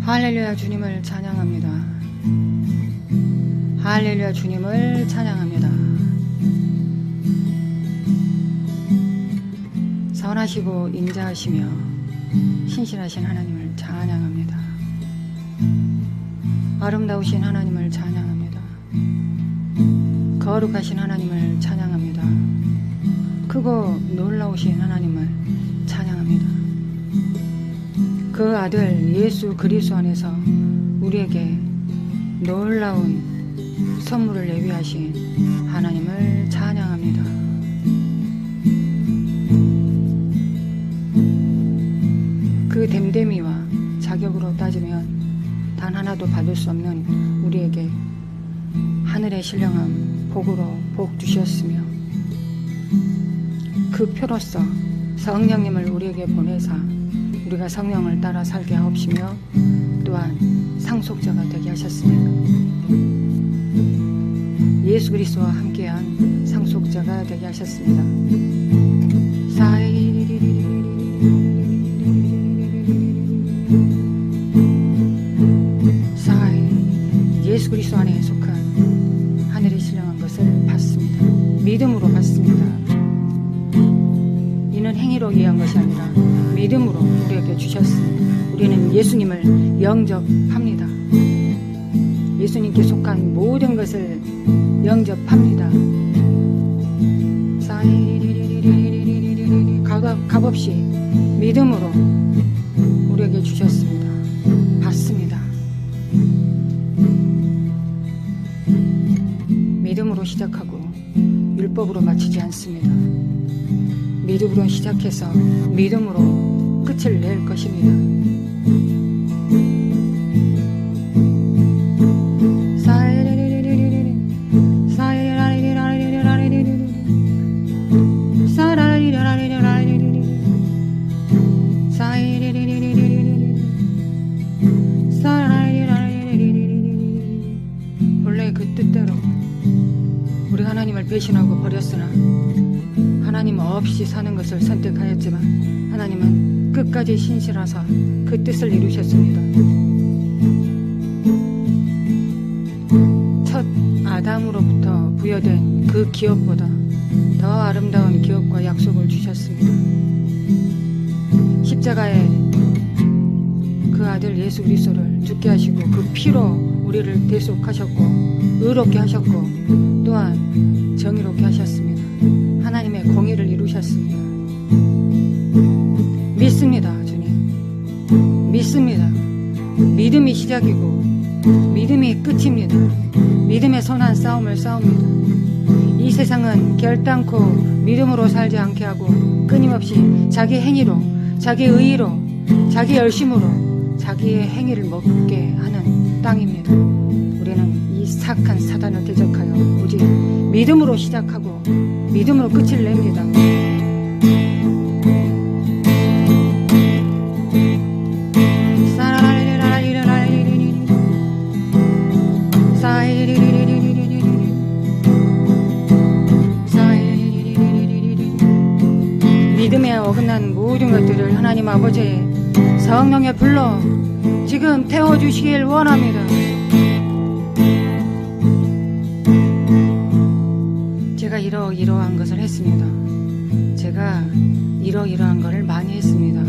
할렐루야, 주님을 찬양합니다. 할렐루야, 주님을 찬양합니다. 선하시고 인자하시며 신실하신 하나님을 찬양합니다. 아름다우신 하나님을 찬양합니다. 거룩하신 하나님을 찬양합니다. 크고 놀라우신 하나님을 찬양합니다. 그 아들 예수 그리스도 안에서 우리에게 놀라운 선물을 예비하신 하나님을 찬양합니다. 그 됨됨이와 자격으로 따지면 단 하나도 받을 수 없는 우리에게 하늘의 신령한 복으로 복 주셨으며, 그 표로써 성령님을 우리에게 보내사 우리가 성령을 따라 살게 하옵시며, 또한 상속자가 되게 하셨습니다. 예수 그리스도와 함께한 상속자가 되게 하셨습니다. 예수 그리스도 안에 속한 하늘의 신령한 것을 받습니다. 믿음으로 받습니다. 이는 행위로 이해한 것이 아니라 믿음으로 우리에게 주셨습니다. 우리는 예수님을 영접합니다. 예수님께 속한 모든 것을 영접합니다. 값없이 믿음으로 우리에게 주셨습니다. 받습니다. 믿음으로 시작하고 율법으로 마치지 않습니다. 믿음으로 시작해서 믿음으로 끝을 낼 것입니다. 본래 그 뜻대로 우리 하나님을 배신하고 버렸으나 하나님 없이 사는 것을 선택하였지만, 하나님은 끝까지 신실하사 그 뜻을 이루셨습니다. 첫 아담으로부터 부여된 그 기업보다 더 아름다운 기업과 약속을 주셨습니다. 십자가에 그 아들 예수 그리스도를 죽게 하시고 그 피로 우리를 대속하셨고 의롭게 하셨고 또한 정의롭게 하셨습니다. 하나님의 공의를 이루셨습니다. 믿습니다. 주님 믿습니다. 믿음이 시작이고 믿음이 끝입니다. 믿음의 선한 싸움을 싸웁니다. 이 세상은 결단코 믿음으로 살지 않게 하고 끊임없이 자기 행위로, 자기 의의로, 자기 열심으로 자기의 행위를 먹게 하는 땅입니다. 우리는 이 사악한 사단을 대적하여 오직 믿음으로 시작하고 믿음으로 끝을 냅니다. 믿음에 어긋난 모든 것들을 하나님 아버지의 성령의 불로 지금 태워주시길 원합니다. 제가 이러이러한 것을 했습니다. 제가 이러이러한 것을 많이 했습니다.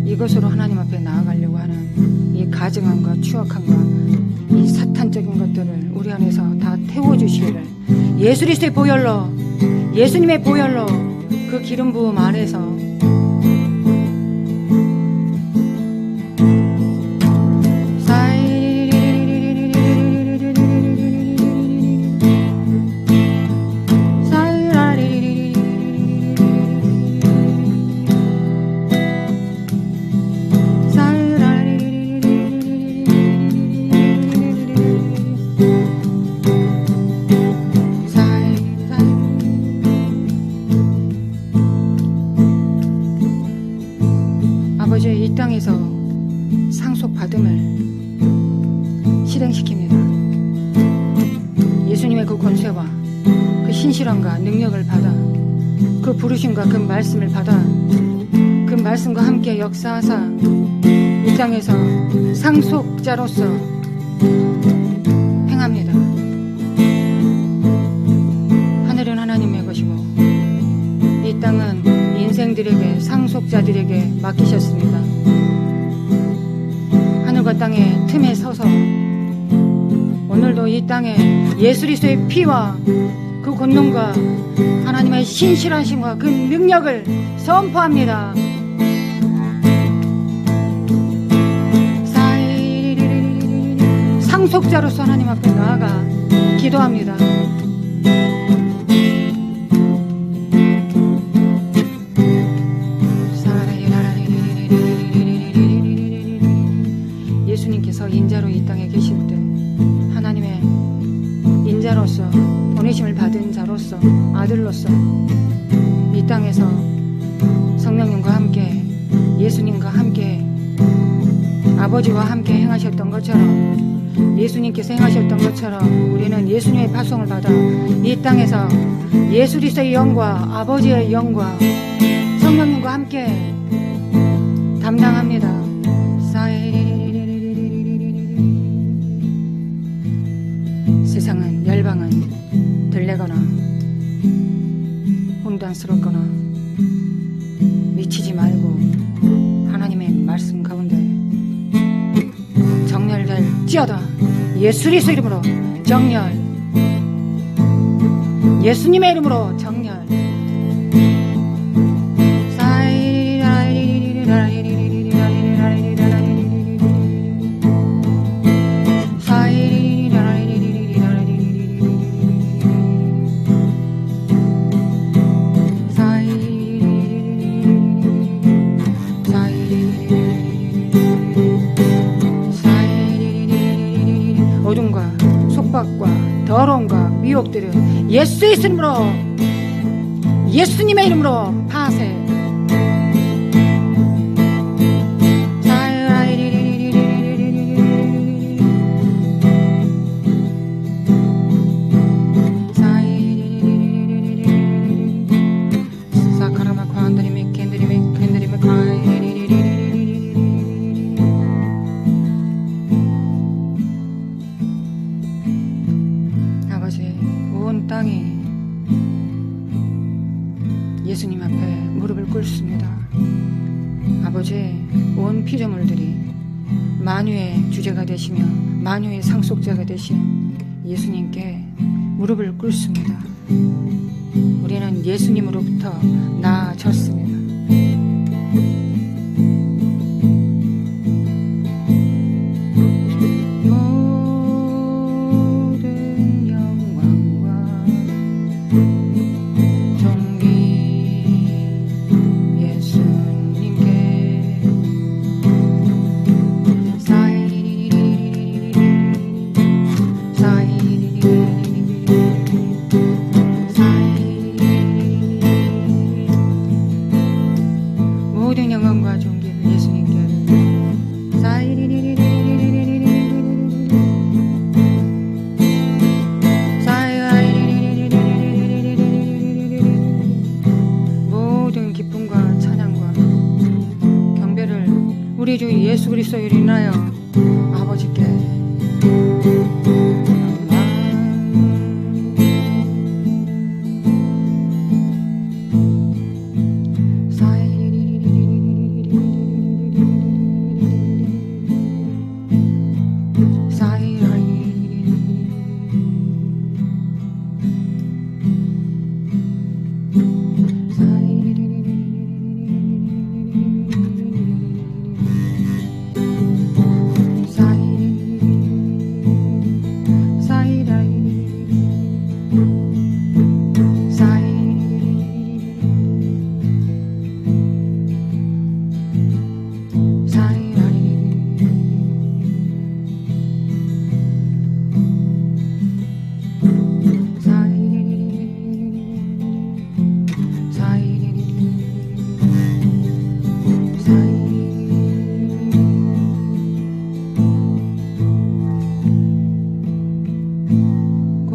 이것으로 하나님 앞에 나아가려고 하는 이 가증함과 추악함과 이 사탄적인 것들을 우리 안에서 다 태워주시기를 예수 그리스도의 보혈로, 예수님의 보혈로 그 기름 부음 안에서 아버지, 이 땅에서 상속받음을 실행시킵니다. 예수님의 그 권세와 그 신실함과 능력을 받아 그 부르심과 그 말씀을 받아 그 말씀과 함께 역사하사 이 땅에서 상속자로서 행합니다. 하늘은 하나님의 것이고 이 땅은 인생들에게, 상속자들에게 맡기셨습니다. 하늘과 땅의 틈에 서서 오늘도 이 땅에 예수 그리스도의 피와 그 권능과 하나님의 신실하심과 그 능력을 선포합니다. 상속자로서 하나님 앞에 나아가 기도합니다. 예수님께서 인자로 이 땅에 계실 때 하나님의 인자로서 보내심을 받은 자로서 아들로서 이 땅에서 성령님과 함께 예수님과 함께 아버지와 함께 행하셨던 것처럼 예수님께서 행하셨던 것처럼 우리는 예수님의 파송을 받아 이 땅에서 예수 그리스도의 영과 아버지의 영과 성령님과 함께 담당합니다. 세상은 열방은 들레거나 혼란스럽거나 미치지 말고 하나님의 말씀 가운데 정렬될지어다. 예수 그리스도 이름으로 정렬, 예수님의 이름으로 정렬. 어둠과 속박과 더러움과 미혹들을 예수의 이름으로, 예수님의 이름으로 파쇄. 땅이 예수님 앞에 무릎을 꿇습니다. 아버지, 온 피조물들이 만유의 주제가 되시며 만유의 상속자가 되신 예수님께 무릎을 꿇습니다. 우리는 예수님으로부터 나아졌습니다. 모든 영광과 존귀를 예수님께. 모든 기쁨과 찬양과 경배를 우리 주 예수 그리스도를 인하여 아버지께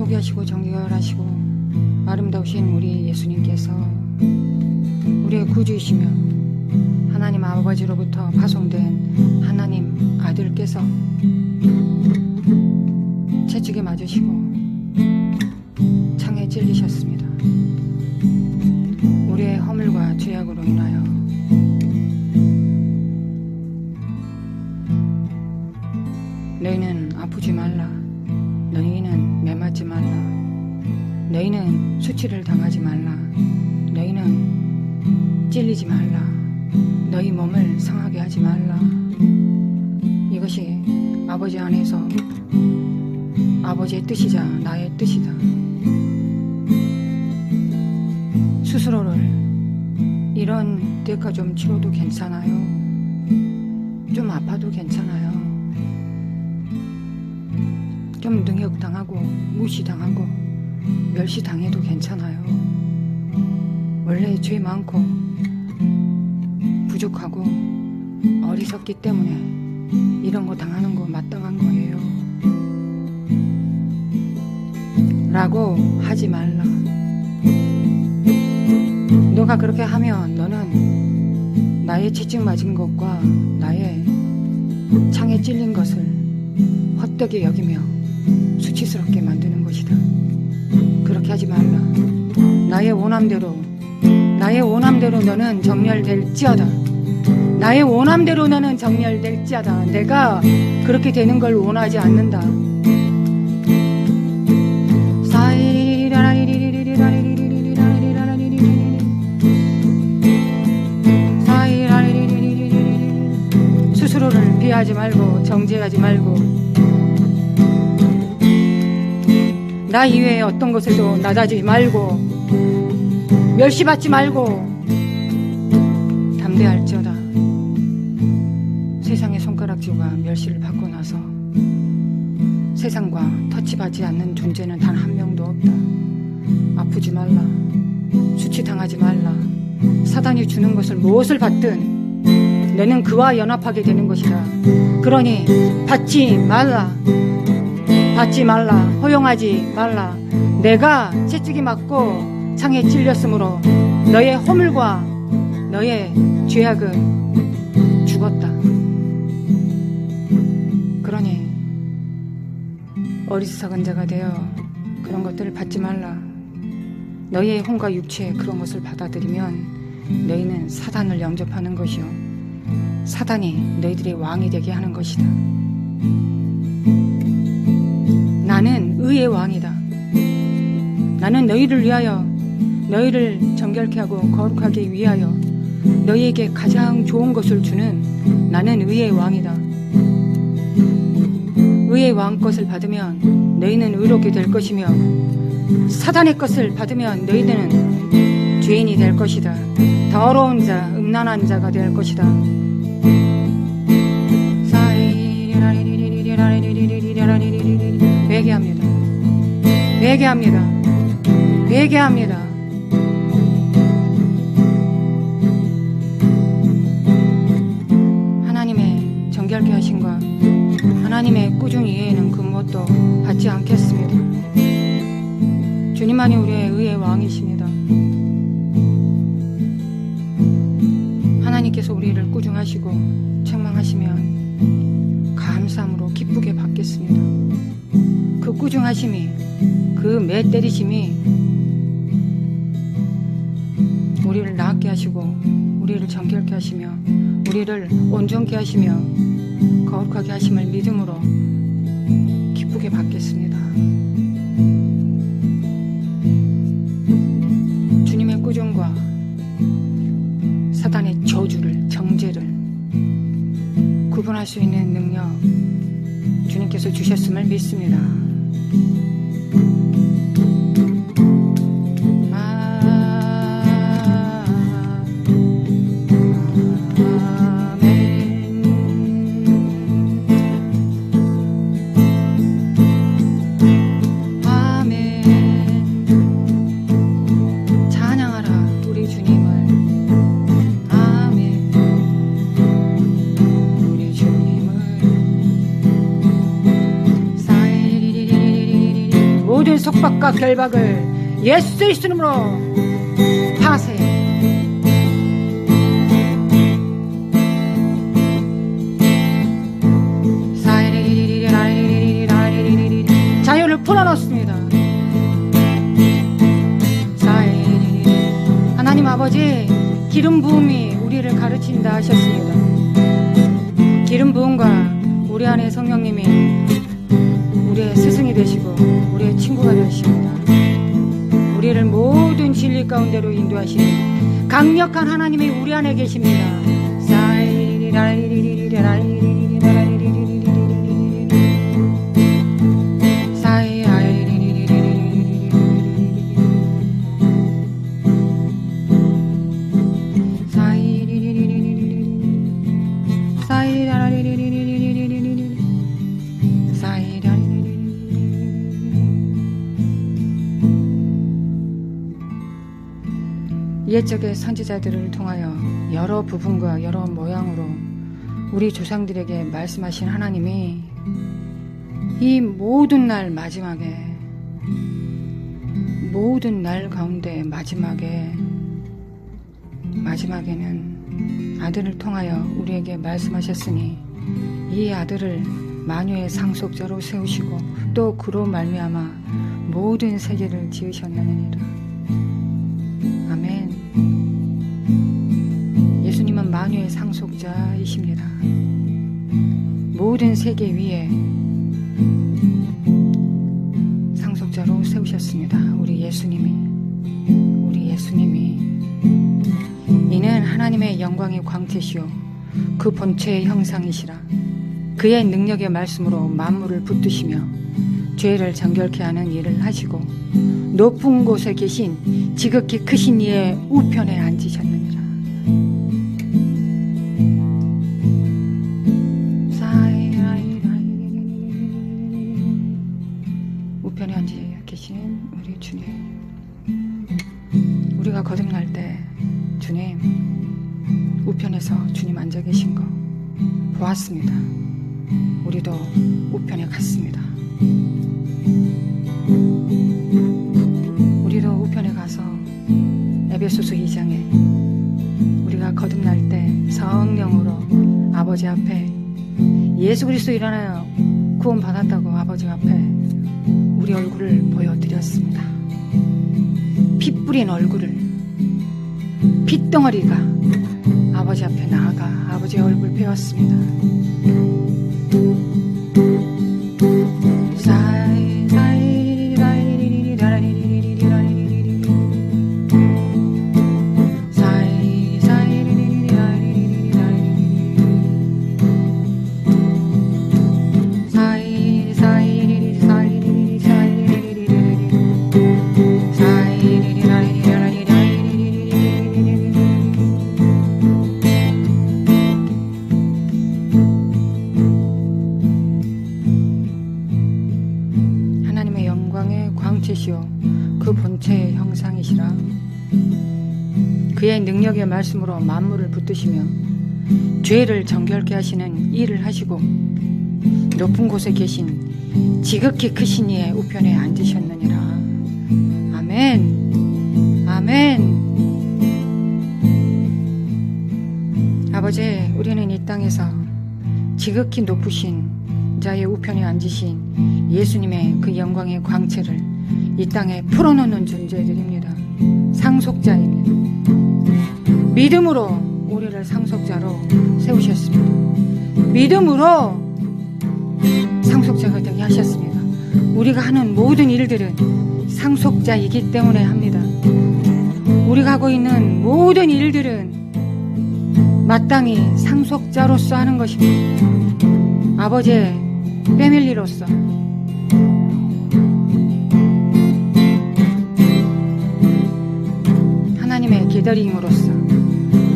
고귀하시고 정결하시고 아름다우신 우리 예수님께서 우리의 구주이시며 하나님 아버지로부터 파송된 하나님 주일께서 채찍에 맞으시고 창에 찔리셨습니다. 우리의 허물과 죄악으로 인하여 너희는 아프지 말라, 너희는 매맞지 말라, 너희는 수치를 당하지 말라, 너희는 찔리지 말라, 너희 몸을 상하게 하지 말라. 이것이 아버지 안에서 아버지의 뜻이자 나의 뜻이다. 스스로를 이런 대가 좀 치러도 괜찮아요. 좀 아파도 괜찮아요. 좀 능욕당하고 무시당하고 멸시당해도 괜찮아요. 원래 죄 많고 부족하고 어리석기 때문에 이런 거 당하는 거 마땅한 거예요. 라고 하지 말라. 너가 그렇게 하면 너는 나의 채찍 맞은 것과 나의 창에 찔린 것을 헛되게 여기며 수치스럽게 만드는 것이다. 그렇게 하지 말라. 나의 원함대로 너는 정렬될지어다. 나의 원함대로 너는 정렬될지어다. 내가 그렇게 되는 걸 원하지 않는다. 스스로를 비하지 말고 정죄하지 말고 나 이외에 어떤 것에도 나다지 말고 멸시받지 말고 담대할지어다. 세상의 손가락질과 멸시를 받고 나서 세상과 터치받지 않는 존재는 단 한 명도 없다. 아프지 말라, 수치당하지 말라. 사단이 주는 것을 무엇을 받든 너는 그와 연합하게 되는 것이다. 그러니 받지 말라, 허용하지 말라. 내가 채찍이 맞고 창에 찔렸으므로 너의 허물과 너의 죄악은 죽었다. 그러니 어리석은 자가 되어 그런 것들을 받지 말라. 너희의 혼과 육체에 그런 것을 받아들이면 너희는 사단을 영접하는 것이요 사단이 너희들의 왕이 되게 하는 것이다. 나는 의의 왕이다. 나는 너희를 위하여 너희를 정결케 하고 거룩하게 위하여 너희에게 가장 좋은 것을 주는 나는 의의 왕이다. 의의 왕 것을 받으면 너희는 의롭게 될 것이며 사단의 것을 받으면 너희들은 죄인이 될 것이다. 더러운 자, 음란한 자가 될 것이다. 회개합니다. 회개합니다. 회개합니다. 하나님의 정결케 하심과 하나님의 꾸중 이외에는 그 무엇도 받지 않겠습니다. 주님만이 우리의 의의 왕이십니다. 하나님께서 우리를 꾸중하시고 책망하시면 감사함으로 기쁘게 받겠습니다. 그 꾸중하심이, 그 매 때리심이 우리를 나았게 하시고 우리를 정결케 하시며 우리를 온전케 하시며 거룩하게 하심을 믿음으로 기쁘게 받겠습니다. 주님의 꾸중과 사단의 저주를, 정죄를 구분할 수 있는 능력 주님께서 주셨음을 믿습니다. 모든 속박과 결박을 예수 그리스도 이름으로 파쇄. 하셨습니다. 기름 부음과 우리 안에 성령님이 우리의 스승이 되시고 우리의 친구가 되십니다. 우리를 모든 진리 가운데로 인도하시는 강력한 하나님이 우리 안에 계십니다. 옛적의 선지자들을 통하여 여러 부분과 여러 모양으로 우리 조상들에게 말씀하신 하나님이 이 모든 날 마지막에, 모든 날 가운데 마지막에는 아들을 통하여 우리에게 말씀하셨으니 이 아들을 만유의 상속자로 세우시고 또 그로 말미암아 모든 세계를 지으셨느니라. 아멘. 예수님은 만유의 상속자이십니다. 모든 세계 위에 상속자로 세우셨습니다. 우리 예수님이 이는 하나님의 영광의 광채시요 그 본체의 형상이시라. 그의 능력의 말씀으로 만물을 붙드시며 죄를 정결케 하는 일을 하시고 높은 곳에 계신 지극히 크신 이의 우편에 앉으셨느니라. 우편에 앉아 계신 우리 주님, 우리가 거듭날 때 주님 우편에서 주님 앉아 계신 거 보았습니다. 우리도 우편에 갔습니다. 우리도 우편에 가서 에베소서 2장에 우리가 거듭날 때 성령으로 아버지 앞에 예수 그리스도 일어나요 구원 받았다고 아버지 앞에 우리 얼굴을 보여드렸습니다. 피 뿌린 얼굴을, 핏덩어리가 아버지 앞에 나아가 아버지의 얼굴 배웠습니다. 그 본체의 형상이시라. 그의 능력의 말씀으로 만물을 붙드시며 죄를 정결케 하시는 일을 하시고 높은 곳에 계신 지극히 크신 이의 우편에 앉으셨느니라. 아멘. 아멘. 아버지, 우리는 이 땅에서 지극히 높으신 자의 우편에 앉으신 예수님의 그 영광의 광채를 이 땅에 풀어놓는 존재들입니다. 상속자입니다. 믿음으로 우리를 상속자로 세우셨습니다. 믿음으로 상속자가 되게 하셨습니다. 우리가 하는 모든 일들은 상속자이기 때문에 합니다. 우리가 하고 있는 모든 일들은 마땅히 상속자로서 하는 것입니다. 아버지의 패밀리로서 하나님의 기다림으로써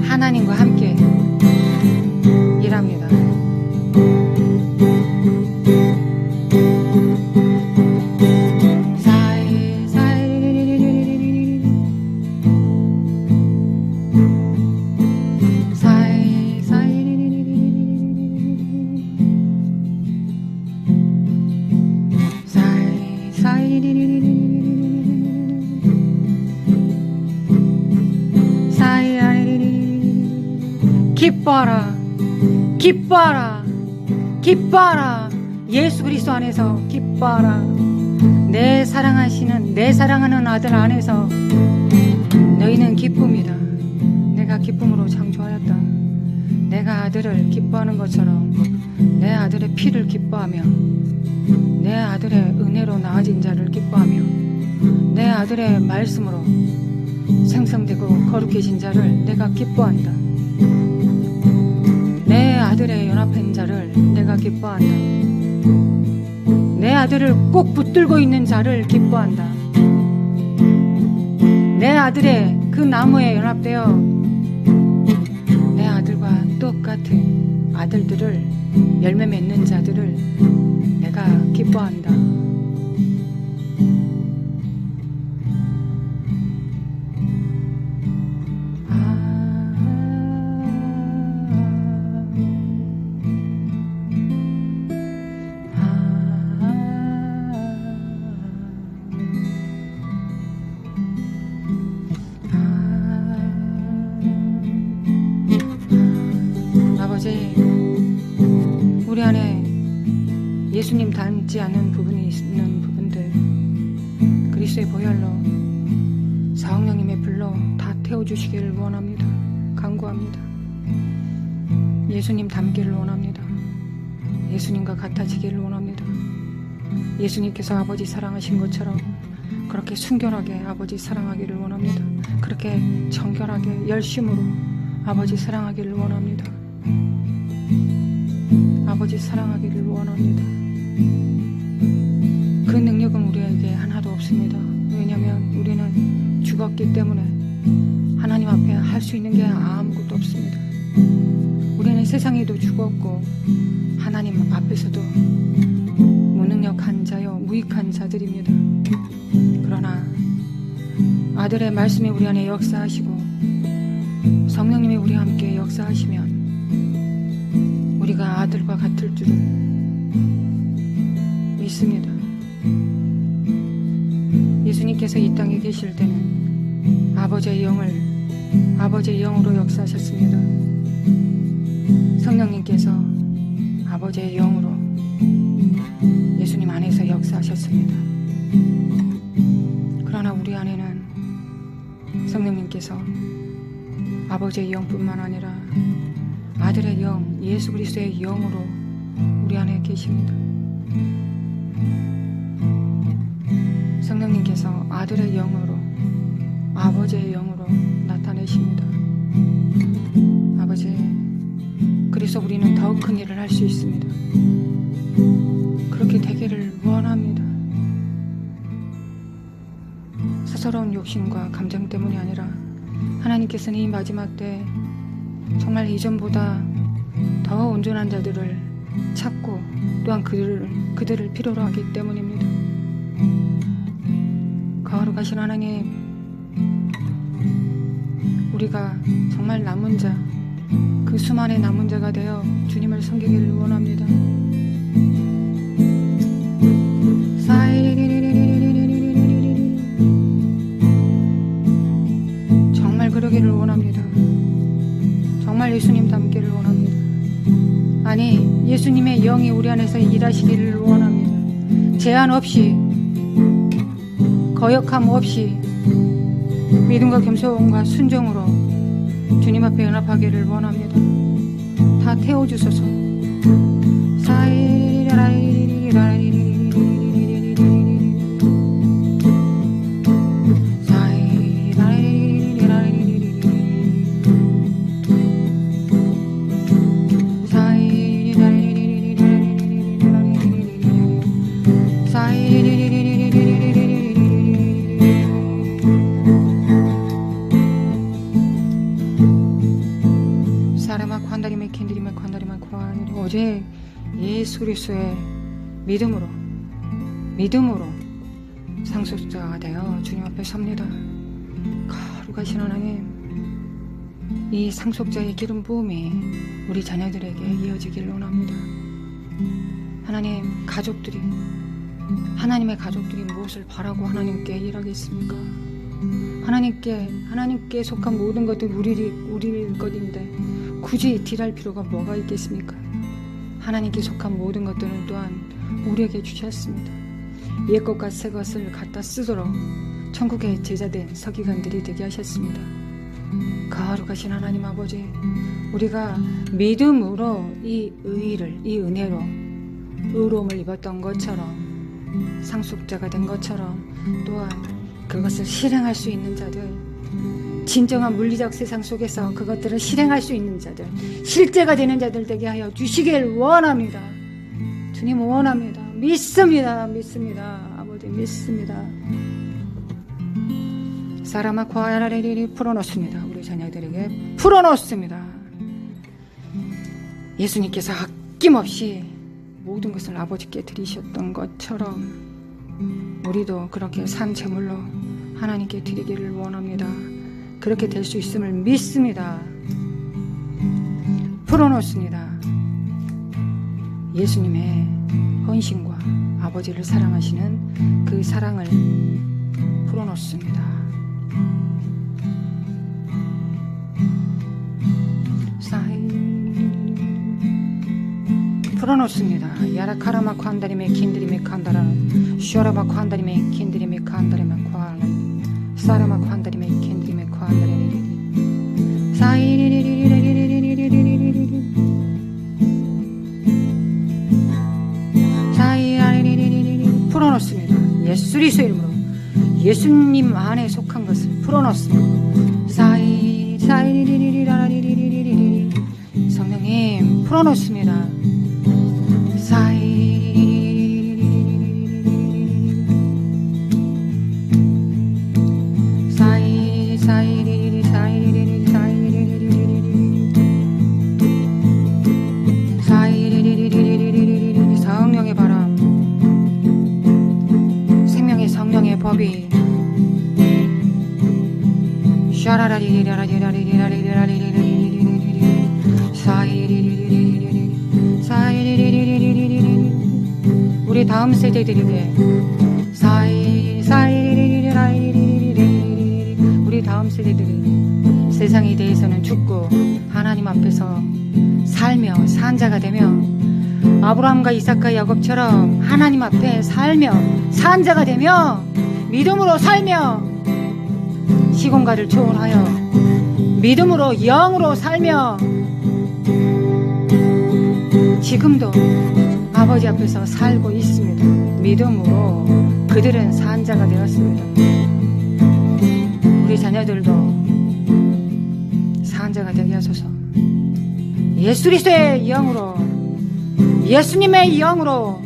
하나님과 함께 일합니다. 기뻐라, 기뻐라, 기뻐라. 예수 그리스도 안에서 기뻐라. 내 사랑하는 아들 안에서 너희는 기쁨이다. 내가 기쁨으로 창조하였다. 내가 아들을 기뻐하는 것처럼 내 아들의 피를 기뻐하며 내 아들의 은혜로 나아진 자를 기뻐하며 내 아들의 말씀으로 생성되고 거룩해진 자를 내가 기뻐한다. 내 아들의 연합한 자를 내가 기뻐한다. 내 아들을 꼭 붙들고 있는 자를 기뻐한다. 내 아들의 그 나무에 연합되어 내 아들과 똑같은 아들들을 열매 맺는 자들을 내가 기뻐한다. 아버지, 우리 안에 예수님 닮지 않은 부분이 있는 부분들 그리스도의 보혈로 성령님의 불로 다 태워주시기를 원합니다. 간구합니다. 예수님 닮기를 원합니다. 예수님과 같아지기를 원합니다. 예수님께서 아버지 사랑하신 것처럼 그렇게 순결하게 아버지 사랑하기를 원합니다. 그렇게 정결하게 열심으로 아버지 사랑하기를 원합니다. 아버지 사랑하기를 원합니다. 그 능력은 우리에게 하나도 없습니다. 왜냐하면 우리는 죽었기 때문에 하나님 앞에 할 수 있는 게 아무것도 없습니다. 우리는 세상에도 죽었고 하나님 앞에서도 무능력한 자요 무익한 자들입니다. 그러나 아들의 말씀이 우리 안에 역사하시고 성령님이 우리와 함께 역사하시면 우리가 아들과 같을 줄을 믿습니다. 예수님께서 이 땅에 계실 때는 아버지의 영으로 역사하셨습니다. 성령님께서 아버지의 영으로 예수님 안에서 역사하셨습니다. 그러나 우리 안에는 성령님께서 아버지의 영뿐만 아니라 아들의 영, 예수 그리스도의 영으로 우리 안에 계십니다. 성령님께서 아들의 영으로 아버지의 영으로 나타내십니다. 아버지, 그래서 우리는 더욱 큰 일을 할 수 있습니다. 그렇게 되기를 원합니다. 스스러운 욕심과 감정 때문이 아니라 하나님께서는 이 마지막 때 정말 이전보다 더 온전한 자들을 찾고 또한 그들을 필요로 하기 때문입니다. 거룩하신 하나님, 우리가 정말 남은 자, 그 수많은 남은 자가 되어 주님을 섬기기를 원합니다. 정말 그러기를 원합니다. 정말 예수님 닮기를 원합니다. 아니, 예수님의 영이 우리 안에서 일하시기를 원합니다. 제한 없이, 거역함 없이 믿음과 겸손과 순종으로 주님 앞에 연합하기를 원합니다. 다 태워주소서. 어제 예수 그리스도의 믿음으로 상속자가 되어 주님 앞에 섭니다. 거룩하신 하나님, 이 상속자의 기름 부음이 우리 자녀들에게 이어지기를 원합니다. 하나님, 하나님의 가족들이 무엇을 바라고 하나님께 일하겠습니까? 하나님께 속한 모든 것들이 우리 것인데 굳이 딜할 필요가 뭐가 있겠습니까? 하나님께 속한 모든 것들은 또한 우리에게 주셨습니다. 옛것과 새것을 갖다 쓰도록 천국의 제자된 서기관들이 되게 하셨습니다. 거룩하신 하나님 아버지, 우리가 믿음으로 이 의의를, 이 은혜로 의로움을 입었던 것처럼, 상속자가 된 것처럼 또한 그것을 실행할 수 있는 자들, 진정한 물리적 세상 속에서 그것들을 실행할 수 있는 자들, 실제가 되는 자들 되게 하여 주시길 원합니다. 주님 원합니다. 믿습니다. 아버지 믿습니다. 사라마 과야라리리 풀어놓습니다. 우리 자녀들에게 풀어놓습니다. 예수님께서 아낌없이 모든 것을 아버지께 드리셨던 것처럼 우리도 그렇게 산 제물로 하나님께 드리기를 원합니다. 그렇게 될 수 있음을 믿습니다. 풀어놓습니다. 예수님의 헌신과 아버지를 사랑하시는 그 사랑을 풀어놓습니다. 풀어놓습니다. 야라카라마 칸다리메 킨드리메 칸다라 쇼라마 칸다리메 킨드리메 칸다리메 칸 사라마 칸다리메 킨드리메 칸다리리리 사이리리리리리리리리리리리리 사이리리리리리리 풀어놓습니다. 예수 그리스도의 이름으로 예수님 안에 속한 것을 풀어놓습니다. 사이리리리리리리리리리 성령님 풀어놓습니다. 성령의 바람, 생명의 성령의 법이 우리 다음 세대들에게 우리 다음 세대들이 세상에 대해서는 죽고 하나님 앞에서 살며 산 자가 되며 아브라함과 이삭과 야곱처럼 하나님 앞에 살며 산 자가 되며 믿음으로 살며 시공간을 초월하여 믿음으로 영으로 살며 지금도 아버지 앞에서 살고 있습니다. 믿음으로 그들은 산 자가 되었습니다. 우리 자녀들도 산 자가 되게 하소서. 예수 그리스도의 영으로, 예수님의 영으로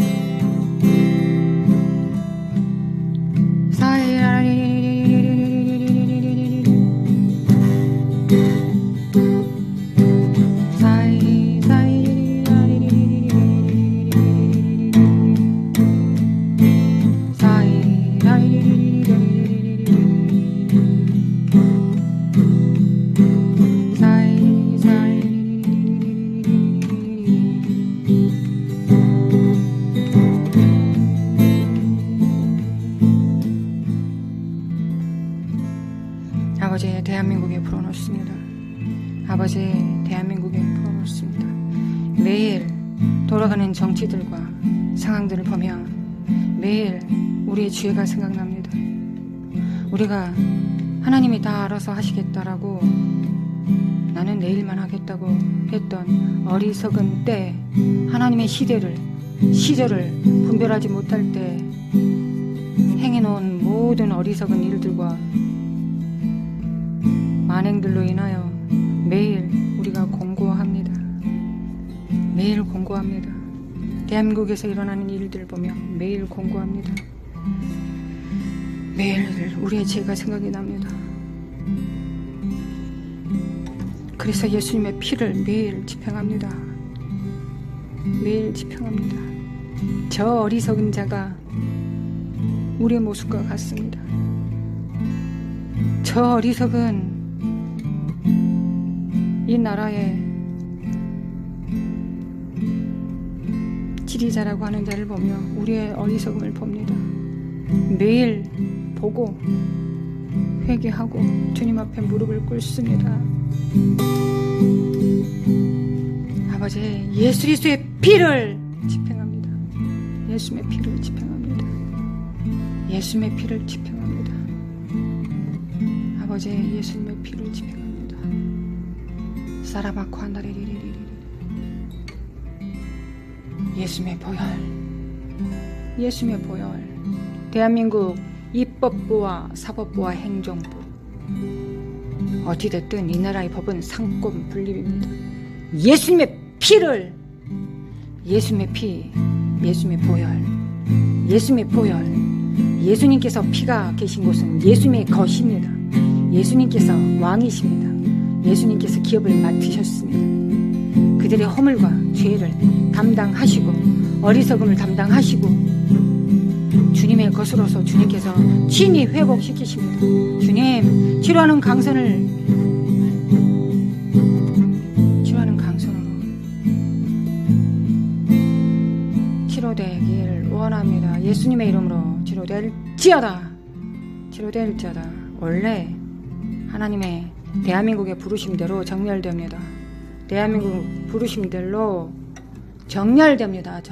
아버지 대한민국에 풀어놓습니다. 아버지 대한민국에 풀어놓습니다. 매일 돌아가는 정치들과 상황들을 보면 매일 우리의 죄가 생각납니다. 우리가 하나님이 다 알아서 하시겠다라고 나는 내일만 하겠다고 했던 어리석은 때 하나님의 시절을 분별하지 못할 때 행해놓은 모든 어리석은 일들과 만행들로 인하여 매일 우리가 공고합니다. 매일 공고합니다. 대한민국에서 일어나는 일들을 보면 매일 공고합니다. 매일 우리의 죄가 생각이 납니다. 그래서 예수님의 피를 매일 집행합니다. 매일 집행합니다. 저 어리석은 자가 우리의 모습과 같습니다. 저 어리석은 이 나라의 지리자라고 하는 자를 보며 우리의 어리석음을 봅니다. 매일 보고 회개하고 주님 앞에 무릎을 꿇습니다. 아버지 예수 그리스도의 피를 집행합니다. 예수님의 피를 집행합니다. 예수님의 피를 집행합니다. 아버지 예수님의 피를 집행합니다. 사라마코 한다리리리리리. 예수님의 보혈, 예수님의 보혈. 대한민국 입법부와 사법부와 행정부, 어찌됐든 이 나라의 법은 상권 분립입니다. 예수님의 피를, 예수님의 피, 예수님의 보혈, 예수님의 보혈. 예수님께서 피가 계신 곳은 예수님의 것입니다. 예수님께서 왕이십니다. 예수님께서 기업을 맡으셨습니다. 그들의 허물과 죄를 담당하시고 어리석음을 담당하시고 주님의 것으로서 주님께서 친히 회복시키십니다. 주님, 치료하는 강선으로 치료되기를 원합니다. 예수님의 이름으로 치료될지어다. 원래 하나님의 대한민국의 부르심대로 정렬됩니다. 대한민국 부르심대로 정렬됩니다.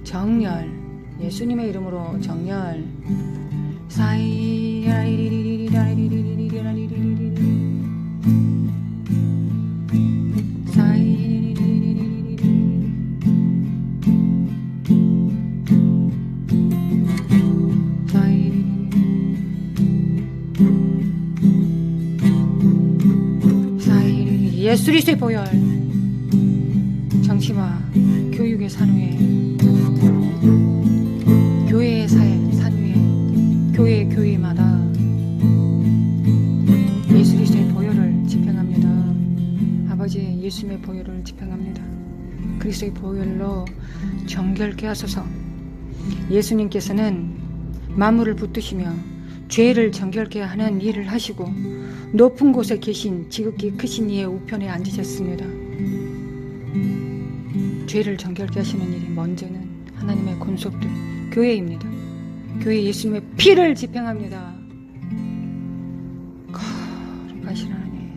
정렬. 예수님의 이름으로 정렬. 예수 그리스도의 보혈. 정치와 교육의 산 위에, 교회의 산 위에, 교회마다 예수 그리스도의 보혈을 집행합니다. 아버지, 예수님의 보혈을 집행합니다. 그리스도의 보혈로 정결케 하소서. 예수님께서는 만물을 붙드시며 죄를 정결케 하는 일을 하시고 높은 곳에 계신 지극히 크신 이의 우편에 앉으셨습니다. 죄를 정결케 하시는 일이 먼저는 하나님의 권속들 교회입니다. 교회 예수님의 피를 집행합니다. 거룩하신 하나님,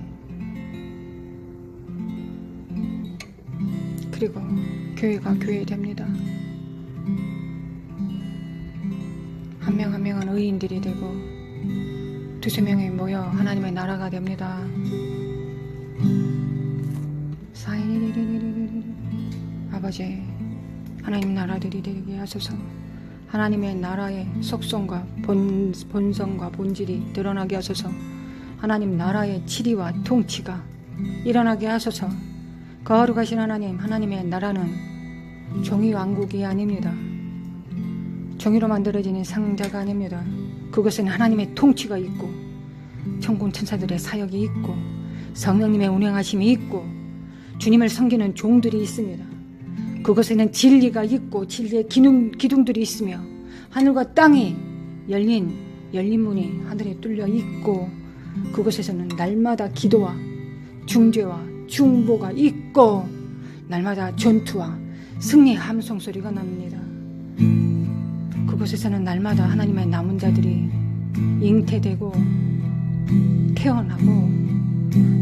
그리고 교회가 교회됩니다. 한 명 한 명은 의인들이 되고 두세 명이 모여 하나님의 나라가 됩니다. 아버지, 하나님 나라들이 되게 하소서. 하나님의 나라의 속성과 본성과 본질이 드러나게 하소서. 하나님 나라의 치리와 통치가 일어나게 하소서. 거룩하신 하나님, 하나님의 나라는 종이 왕국이 아닙니다. 종이로 만들어지는 상자가 아닙니다. 그것은 하나님의 통치가 있고 천군 천사들의 사역이 있고 성령님의 운행하심이 있고 주님을 섬기는 종들이 있습니다. 그것에는 진리가 있고 진리의 기둥들이 있으며 하늘과 땅이 열린 문이 하늘에 뚫려 있고 그곳에서는 날마다 기도와 중죄와 중보가 있고 날마다 전투와 승리의 함성 소리가 납니다. 그곳에서는 날마다 하나님의 남은 자들이 잉태되고 태어나고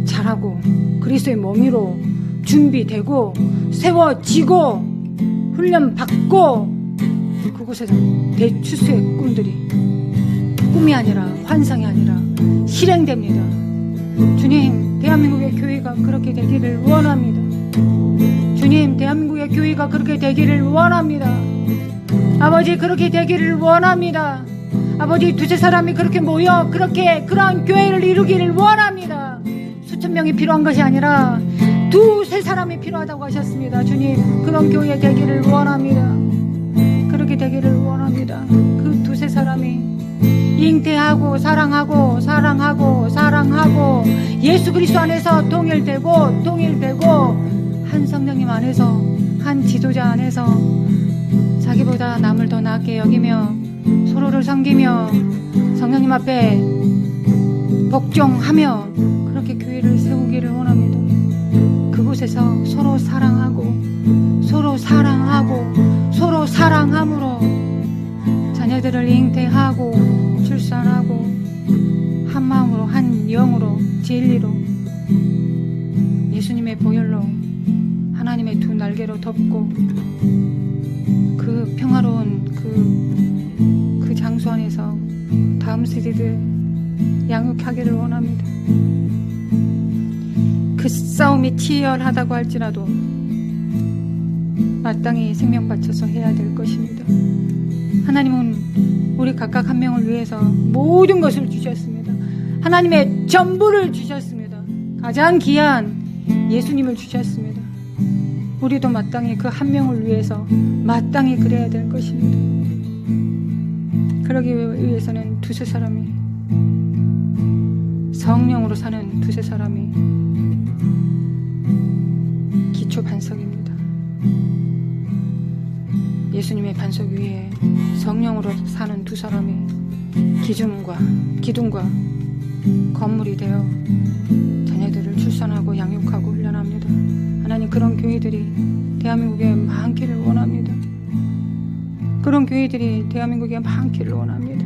자라고 그리스도의 몸으로 준비되고 세워지고 훈련받고 그곳에서 대추수의 꿈들이 꿈이 아니라 환상이 아니라 실행됩니다. 주님, 대한민국의 교회가 그렇게 되기를 원합니다. 주님, 대한민국의 교회가 그렇게 되기를 원합니다. 아버지, 그렇게 되기를 원합니다. 아버지, 두세 사람이 그렇게 모여 그러한 교회를 이루기를 원합니다. 수천 명이 필요한 것이 아니라 두세 사람이 필요하다고 하셨습니다. 주님, 그런 교회 되기를 원합니다. 그렇게 되기를 원합니다. 그 두세 사람이 잉태하고 사랑하고 예수 그리스도 안에서 통일되고 한 성령님 안에서 한 지도자 안에서 자기보다 남을 더 낫게 여기며 서로를 섬기며 성령님 앞에 복종하며 그렇게 교회를 세우기를 원합니다. 그곳에서 서로 사랑함으로 자녀들을 잉태하고 출산하고 한 마음으로 한 영으로 진리로 예수님의 보혈로 하나님의 두 날개로 덮고 그 평화로운 그 장소 안에서 다음 세대들 양육하기를 원합니다. 싸움이 치열하다고 할지라도 마땅히 생명 바쳐서 해야 될 것입니다. 하나님은 우리 각각 한 명을 위해서 모든 것을 주셨습니다. 하나님의 전부를 주셨습니다. 가장 귀한 예수님을 주셨습니다. 우리도 마땅히 그 한 명을 위해서 마땅히 그래야 될 것입니다. 그러기 위해서는 두세 사람이, 성령으로 사는 두세 사람이 기초 반석입니다. 예수님의 반석 위에 성령으로 사는 두 사람이 기둥과 건물이 되어 자녀들을 출산하고 양육하고 훈련합니다. 하나님, 그런 교회들이 대한민국에 많기를 원합니다. 그런 교회들이 대한민국에 많기를 원합니다.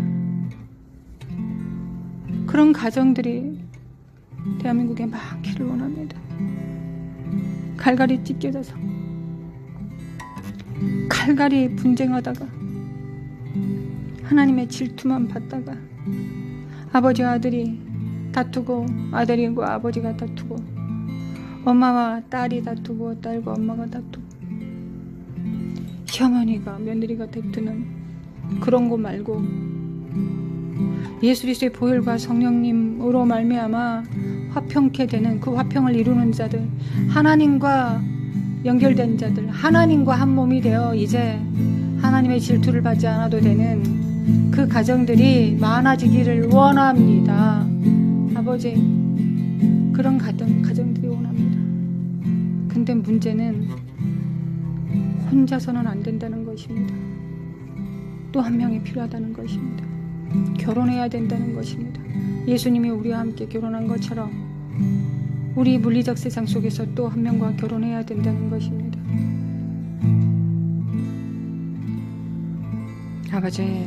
그런 가정들이 대한민국에 많기를 원합니다. 갈갈이 찢겨져서 갈갈이 분쟁하다가 하나님의 질투만 받다가 아버지와 아들이 다투고, 아들과 아버지가 다투고, 엄마와 딸이 다투고, 딸과 엄마가 다투고, 시어머니가 며느리가 다투는 그런 거 말고 예수 그리스도의 보혈과 성령님으로 말미암아 화평케 되는, 그 화평을 이루는 자들, 하나님과 연결된 자들, 하나님과 한 몸이 되어 이제 하나님의 질투를 받지 않아도 되는 그 가정들이 많아지기를 원합니다. 아버지, 그런 가정들이 원합니다. 근데 문제는 혼자서는 안 된다는 것입니다. 또 한 명이 필요하다는 것입니다. 결혼해야 된다는 것입니다. 예수님이 우리와 함께 결혼한 것처럼 우리 물리적 세상 속에서 또 한 명과 결혼해야 된다는 것입니다. 아버지,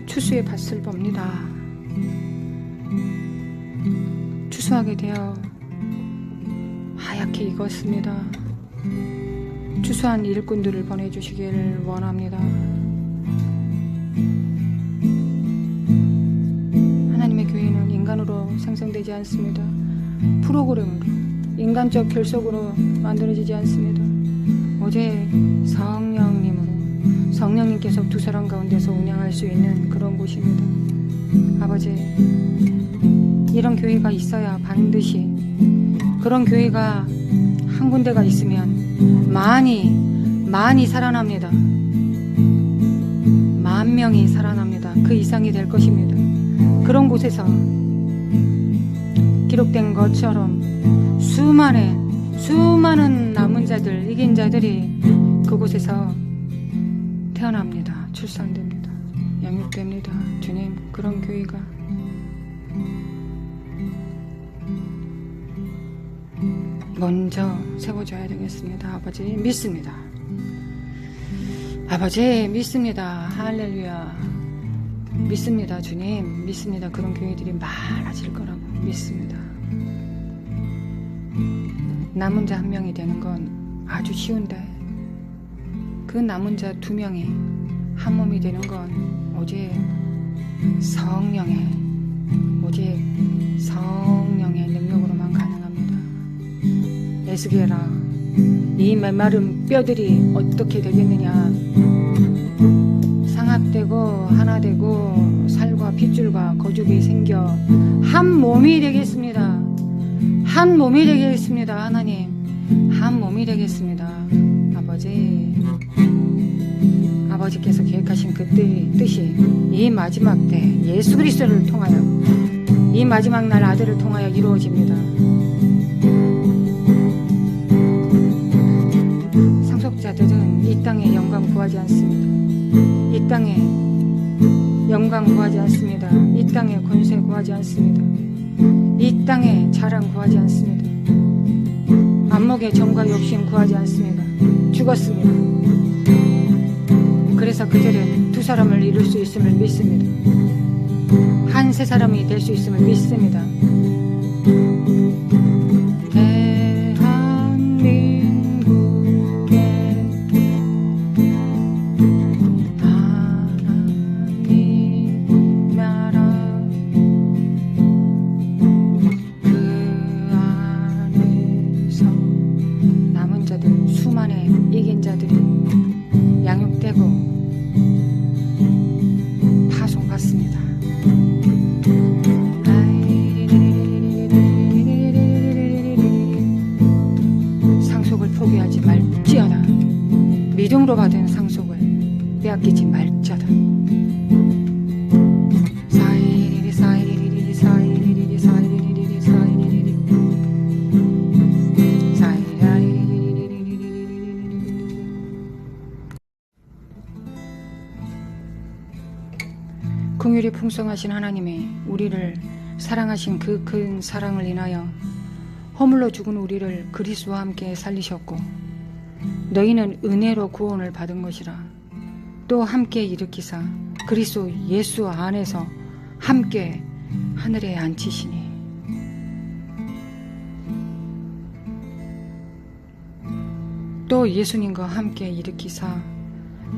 추수의 밭을 봅니다. 추수하게 되어 하얗게 익었습니다. 추수한 일꾼들을 보내주시기를 원합니다. 하나님의 교회는 인간으로 생성되지 않습니다. 프로그램으로, 인간적 결속으로 만들어지지 않습니다. 오직 성령님께서 두 사람 가운데서 운영할 수 있는 그런 곳입니다. 아버지, 이런 교회가 있어야 반드시, 그런 교회가 한 군데가 있으면 많이 살아납니다. 10,000명이 살아납니다. 그 이상이 될 것입니다. 그런 곳에서 기록된 것처럼 수많은 남은 자들, 이긴 자들이 그곳에서 태어납니다. 출산됩니다. 양육됩니다. 주님, 그런 교회가 먼저 세워져야 되겠습니다. 아버지, 믿습니다. 아버지, 믿습니다. 할렐루야. 믿습니다. 주님, 믿습니다. 그런 교회들이 많아질 거라고 믿습니다. 남은 자 1명이 되는 건 아주 쉬운데, 그 남은 자 2명이 한 몸이 되는 건 오직 성령의 능력으로만 가능합니다. 에스겔아, 이 메마른 뼈들이 어떻게 되겠느냐. 상합되고 하나 되고 살과 핏줄과 거죽이 생겨 한 몸이 되겠습니다. 한 몸이 되겠습니다. 하나님, 한 몸이 되겠습니다. 아버지께서 계획하신 그 뜻이 이 마지막 때 예수 그리스도를 통하여, 이 마지막 날 아들을 통하여 이루어집니다. 상속자들은 이 땅에 영광 구하지 않습니다. 이 땅에 영광 구하지 않습니다. 이 땅에 권세 구하지 않습니다. 이 땅에 자랑 구하지 않습니다. 안목의 정과 욕심 구하지 않습니다. 죽었습니다. 그래서 그들은 2 사람을 이룰 수 있음을 믿습니다. 한 3 사람이 될 수 있음을 믿습니다. 믿음으로 받은 상속을 빼앗기지 말자다. 사이리리 사이리리 사이리리 사이리리 사이리리 긍휼이 풍성하신 하나님이 우리를 사랑하신 그 큰 사랑을 인하여 허물로 죽은 우리를 그리스도와 함께 살리셨고 너희는 은혜로 구원을 받은 것이라. 또 함께 일으키사 그리스도 예수 안에서 함께 하늘에 앉히시니 또 예수님과 함께 일으키사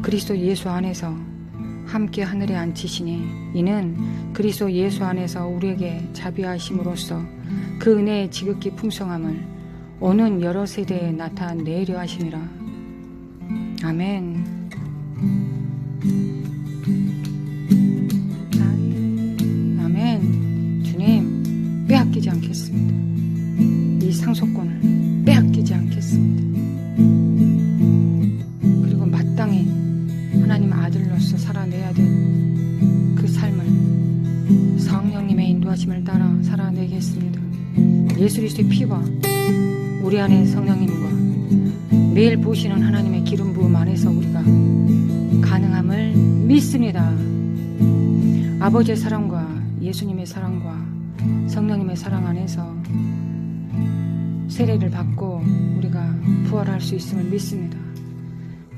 그리스도 예수 안에서 함께 하늘에 앉히시니 이는 그리스도 예수 안에서 우리에게 자비하심으로써 그 은혜의 지극히 풍성함을 오는 여러 세대에 나타내려 하심이라. 아멘. 아멘. 주님 빼앗기지 않겠습니다. 이 상속권을 빼앗기지 않겠습니다. 그리고 마땅히 하나님 아들로서 살아내야 될 그 삶을 성령님의 인도하심을 따라 살아내겠습니다. 예수 그리스도의 피와 우리 안에 성령님과 매일 보시는 하나님의 기름 부음 안에서 우리가 가능함을 믿습니다. 아버지의 사랑과 예수님의 사랑과 성령님의 사랑 안에서 세례를 받고 우리가 부활할 수 있음을 믿습니다.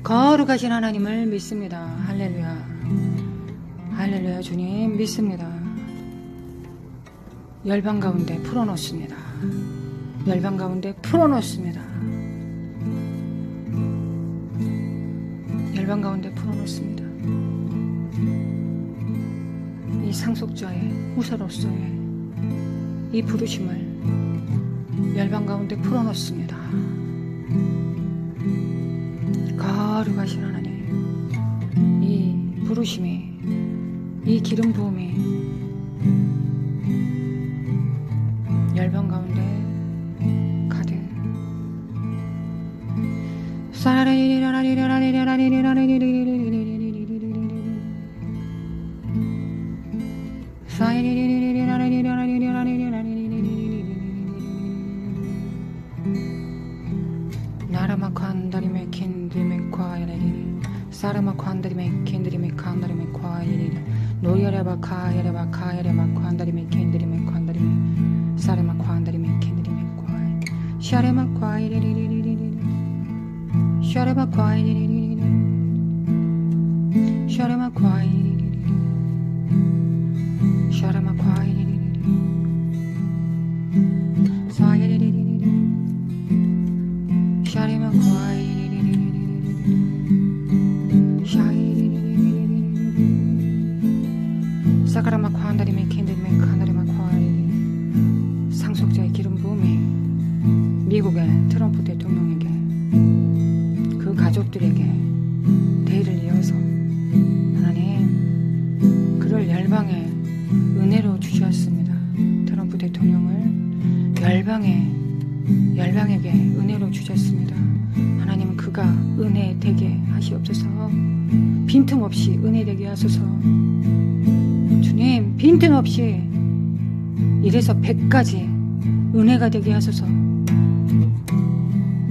거룩하신 하나님을 믿습니다. 할렐루야. 할렐루야. 주님 믿습니다. 열방 가운데 풀어놓습니다. 열방 가운데 풀어놓습니다. 열방 가운데 풀어놓습니다. 이 상속자의 후사로서의 이 부르심을 열방 가운데 풀어놓습니다. 거룩하신 하나님, 이 부르심이, 이 기름 부음이 열방 가운데 가득 나라마칸다리메 킨드리메 과야레리 사라마칸다리메 킨드리메 칸다리메 과야레리 노야레바 카야레바 카야레바 칸다리메 킨드리메 칸다리메 사라마칸다리메 킨드리메 과야 샤레마 과야레리리리리 샤레마 과야레리리리 샤레마 과야레리리리 샤레마 과야레리리리 사야레리리리 샤레마 과야레리리리 샤이리리리리 사카라마 과한다리메 캔드리메 카나리마 과야레리 상속자의 기름 부음이 미국의 트럼프 대통령에게 그 가족들에게 대의를 이어서 하나님 그를 열방의 은혜로 주셨습니다. 트럼프 대통령을 열방에게 은혜로 주셨습니다. 하나님 그가 은혜 되게 하시옵소서. 빈틈없이 은혜 되게 하소서. 주님 빈틈없이 1에서 100까지 은혜가 되게 하소서.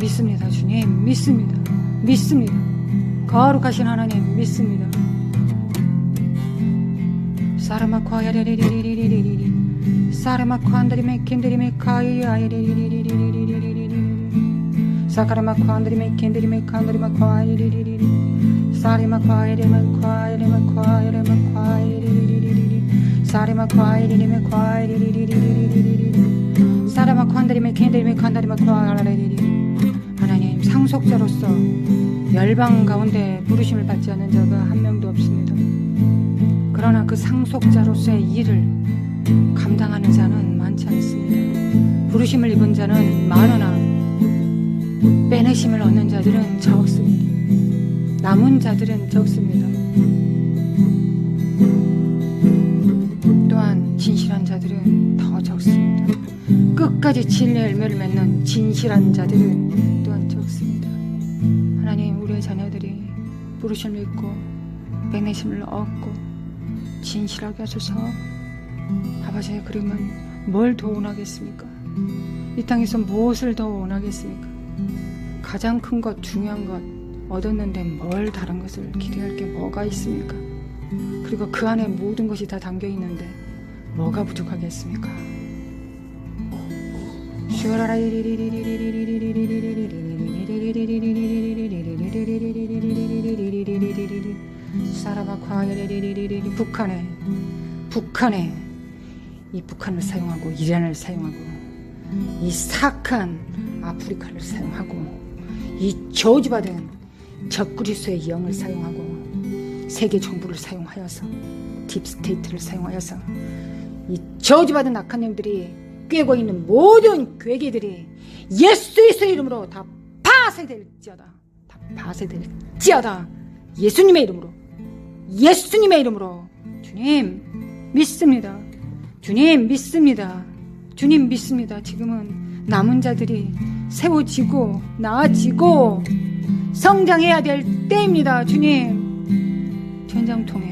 믿습니다. 주님 믿습니다. 믿습니다. 거룩하신 하나님 믿습니다. 사라마과야레리리리리리리리 사라마과한다리메 캔드리메 카야야레리리리리리리리리 사카라마과한다리메 캔드리메 칸다리마과야레리리리리 사리마과야레마과야레마과야레마과야레리리리리 사리마과야레리메 과야레리리리리리리 사라마과한다리메 캔드리메 칸다리마과야레리리리 하나님 상속자로서 열방 가운데 부르심을 받지 않는 자가 한 명도 없습니다. 그러나 그 상속자로서의 일을 감당하는 자는 많지 않습니다. 부르심을 입은 자는 많으나 빼내심을 얻는 자들은 적습니다. 남은 자들은 적습니다. 또한 진실한 자들은 더 적습니다. 끝까지 진리의 열매를 맺는 진실한 자들은 또한 적습니다. 하나님, 우리의 자녀들이 부르심을 믿고 백내심을 얻고 진실하게 하소서. 아버지의 그림은 뭘 더 원하겠습니까? 이 땅에서 무엇을 더 원하겠습니까? 가장 큰 것, 중요한 것 얻었는데 뭘 다른 것을 기대할 게 뭐가 있습니까? 그리고 그 안에 모든 것이 다 담겨 있는데 뭐가 부족하겠습니까? 북한에 이 북한을 사용하고 이란을 사용하고 이 사악한 아프리카를 사용하고 이 저주받은 적그리스도의 영을 사용하고 세계 정부를 사용하여서 딥스테이트를 사용하여서 이 저주받은 악한 영들이 꿰고 있는 모든 괴계들이 예수 그리스도의 이름으로 다 파쇄될지어다. 다 파쇄될지어다. 예수님의 이름으로, 예수님의 이름으로. 주님 믿습니다. 주님 믿습니다. 주님 믿습니다. 지금은 남은 자들이 세워지고 나아지고 성장해야 될 때입니다. 주님, 전장통에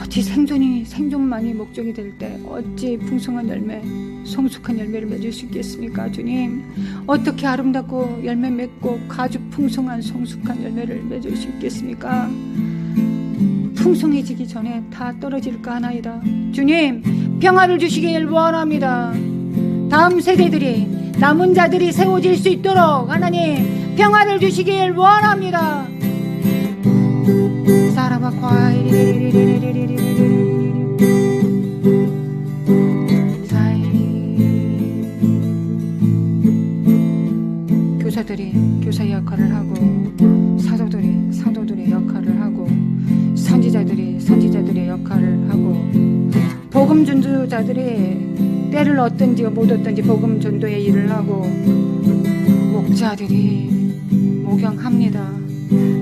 어찌 생존만이 목적이 될 때 어찌 풍성한 열매, 성숙한 열매를 맺을 수 있겠습니까? 주님, 어떻게 아름답고 열매 맺고 가죽 풍성한 성숙한 열매를 맺을 수 있겠습니까? 풍성해지기 전에 다 떨어질까 하나이다. 주님, 평화를 주시길 원합니다. 다음 세대들이, 남은 자들이 세워질 수 있도록 하나님 평화를 주시길 원합니다. 사라바 교사들이 교사의 역할을 하고 사도들이 사도들의 역할을 하고 선지자들이 선지자들의 역할을 하고 복음 전도자들이 때를 얻든지 못 얻든지 복음 전도의 일을 하고 목자들이 목양합니다.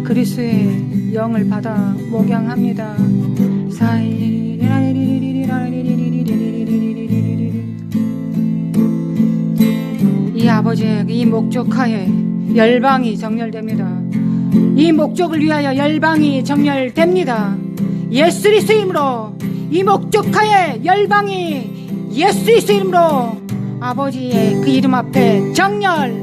그리스도의 영을 받아 목양합니다. 이 아버지의 이 목적하에 열방이 정렬됩니다. 이 목적을 위하여 열방이 정렬됩니다. 예수 그리스도의 이름으로 이 목적하에 열방이 예수 그리스도의 이름으로 아버지의 그 이름 앞에 정렬.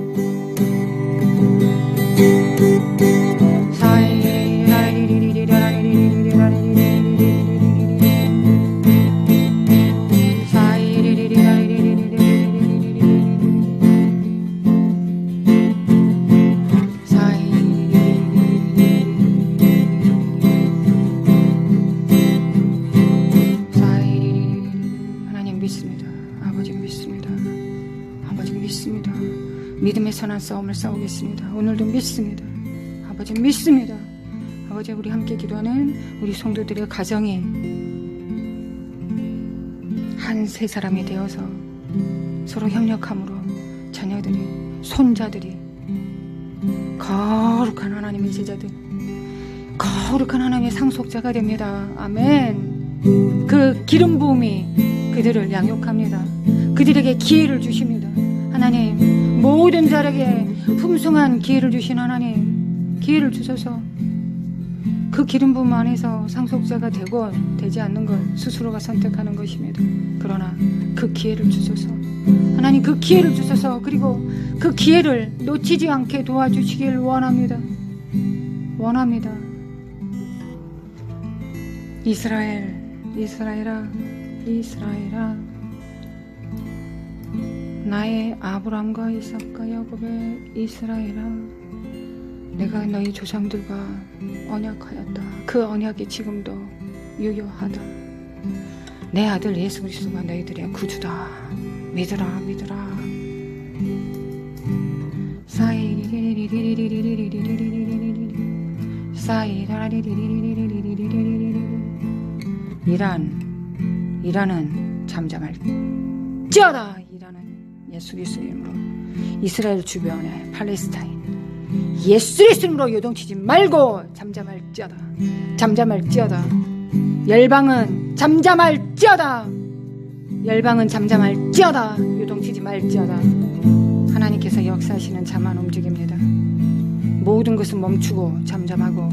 믿음의 선한 싸움을 싸우겠습니다. 오늘도 믿습니다. 아버지 믿습니다. 아버지, 우리 함께 기도하는 우리 성도들의 가정이 한 세 사람이 되어서 서로 협력함으로 자녀들이, 손자들이, 거룩한 하나님의 제자들, 거룩한 하나님의 상속자가 됩니다. 아멘. 그 기름 부음이 그들을 양육합니다. 그들에게 기회를 주십니다. 하나님, 모든 자에게 풍성한 기회를 주신 하나님, 기회를 주셔서 그 기름 부음 안에서 상속자가 되고 되지 않는 걸 스스로가 선택하는 것입니다. 그러나 그 기회를 주셔서 하나님, 그 기회를 주셔서 그리고 그 기회를 놓치지 않게 도와주시길 원합니다. 원합니다. 이스라엘아 나의 아브람과 이삭과 야곱의 이스라엘아, 내가 너희 조상들과 언약하였다. 그 언약이 지금도 유효하다. 내 아들 예수 그리스도가 너희들의 구주다. 믿으라. 이란은 잠잠할지어다. 이란은 예수 그리스도 이름으로 이스라엘 주변에 팔레스타인 예수 그리스도 이름으로 요동치지 말고 잠잠할지어다. 열방은 잠잠할지어다. 요동치지 말지어다. 하나님께서 역사하시는 자만 움직입니다. 모든 것은 멈추고 잠잠하고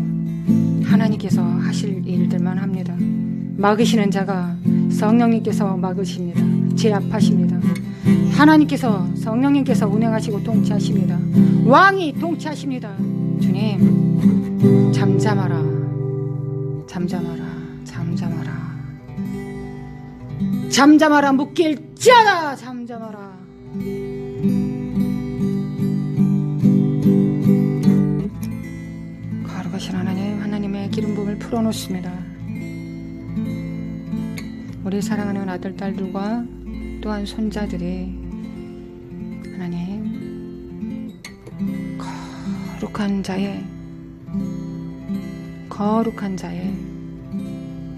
하나님께서 하실 일들만 합니다. 막으시는 자가 성령님께서 막으십니다. 제압하십니다. 하나님께서 성령님께서 운행하시고 통치하십니다. 왕이 통치하십니다. 주님, 잠잠하라, 잠잠하라, 잠잠하라, 잠잠하라, 묶일지어다, 잠잠하라. 거룩하신 하나님, 하나님의 기름 부음을 풀어놓습니다. 우리 사랑하는 아들, 딸들과 또한 손자들이 하나님 거룩한 자의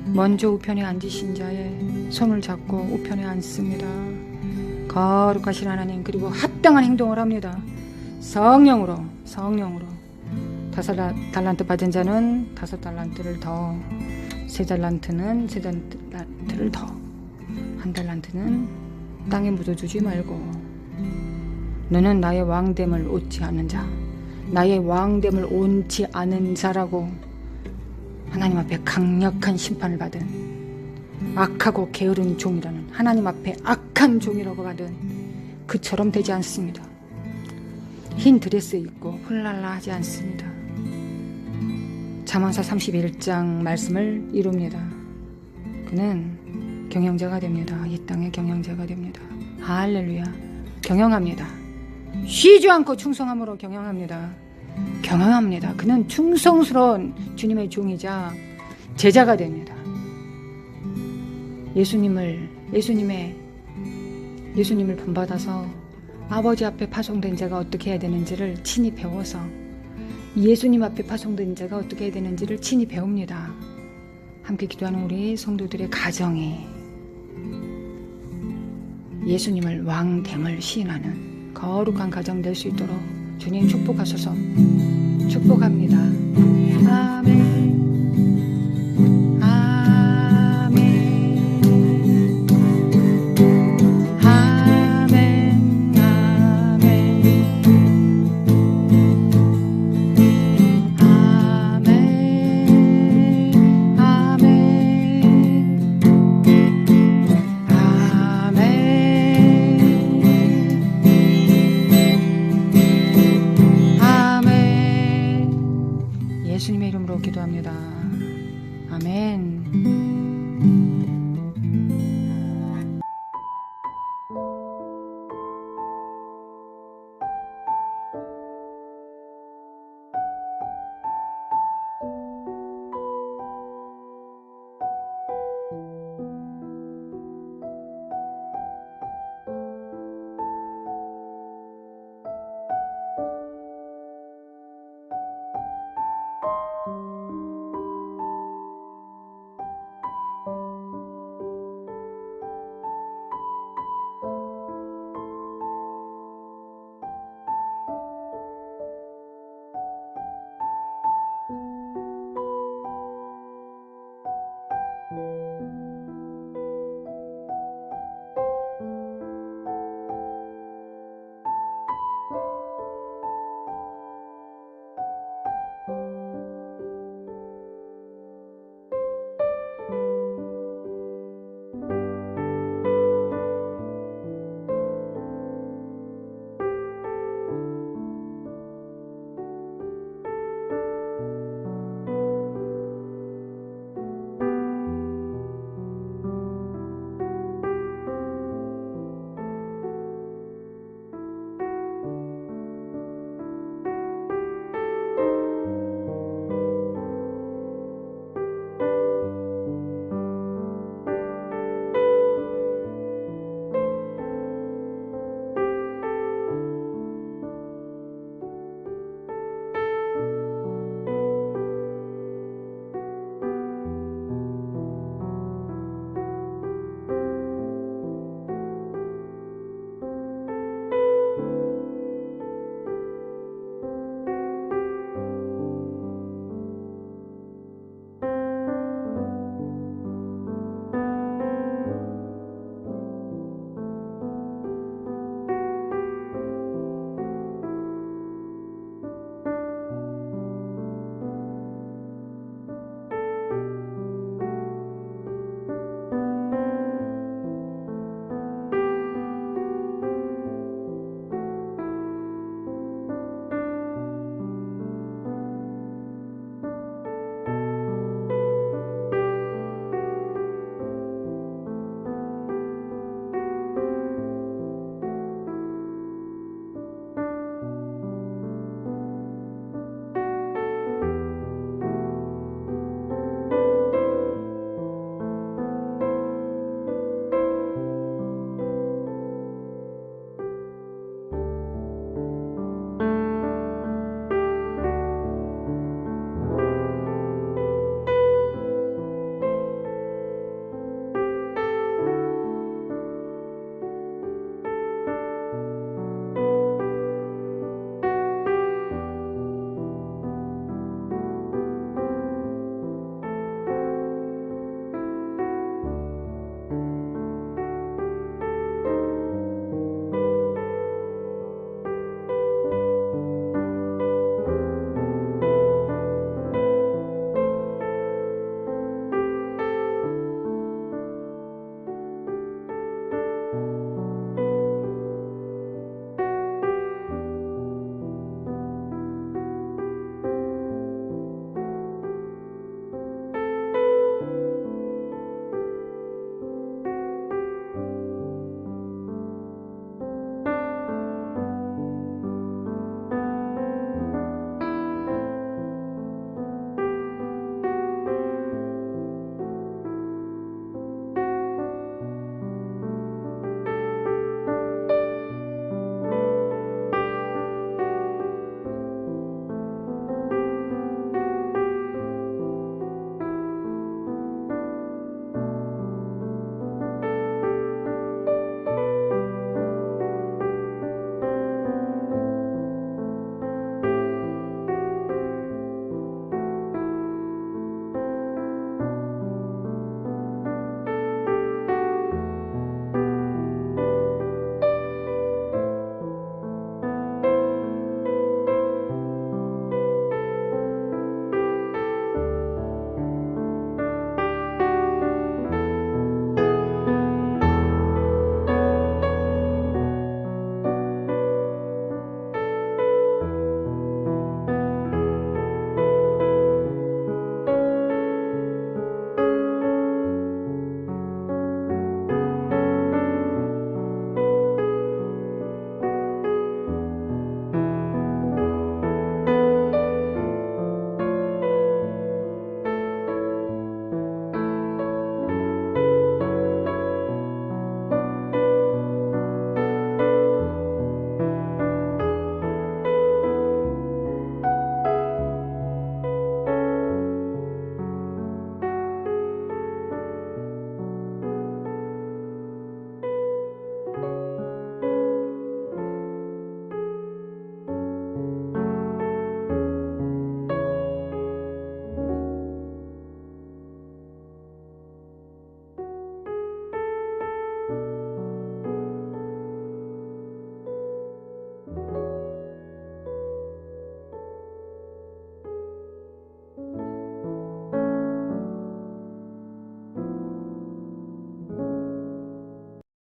먼저 우편에 앉으신 자의 손을 잡고 우편에 앉습니다. 거룩하신 하나님, 그리고 합당한 행동을 합니다. 성령으로 5달란트 받은 자는 5달란트를 더, 3달란트는 3달란트를 더, 1달란트는 땅에 묻어주지 말고 너는 나의 왕됨을 얻지 않는 자, 나의 왕됨을 옳지 않은 자라고 하나님 앞에 강력한 심판을 받은 악하고 게으른 종이라는, 하나님 앞에 악한 종이라고 받은 그처럼 되지 않습니다. 흰 드레스 입고 훌랄라 하지 않습니다. 잠언서 31장 말씀을 이룹니다. 그는 경영자가 됩니다. 이 땅의 경영자가 됩니다. 할렐루야. 경영합니다. 쉬지 않고 충성함으로 경영합니다. 그는 충성스러운 주님의 종이자 제자가 됩니다. 예수님을 본받아서 아버지 앞에 파송된 자가 어떻게 해야 되는지를 친히 배워서 예수님 앞에 파송된 자가 어떻게 해야 되는지를 친히 배웁니다. 함께 기도하는 우리 성도들의 가정이 예수님을 왕됨을 시인하는 거룩한 가정 될 수 있도록 주님 축복하소서. 축복합니다. 아멘.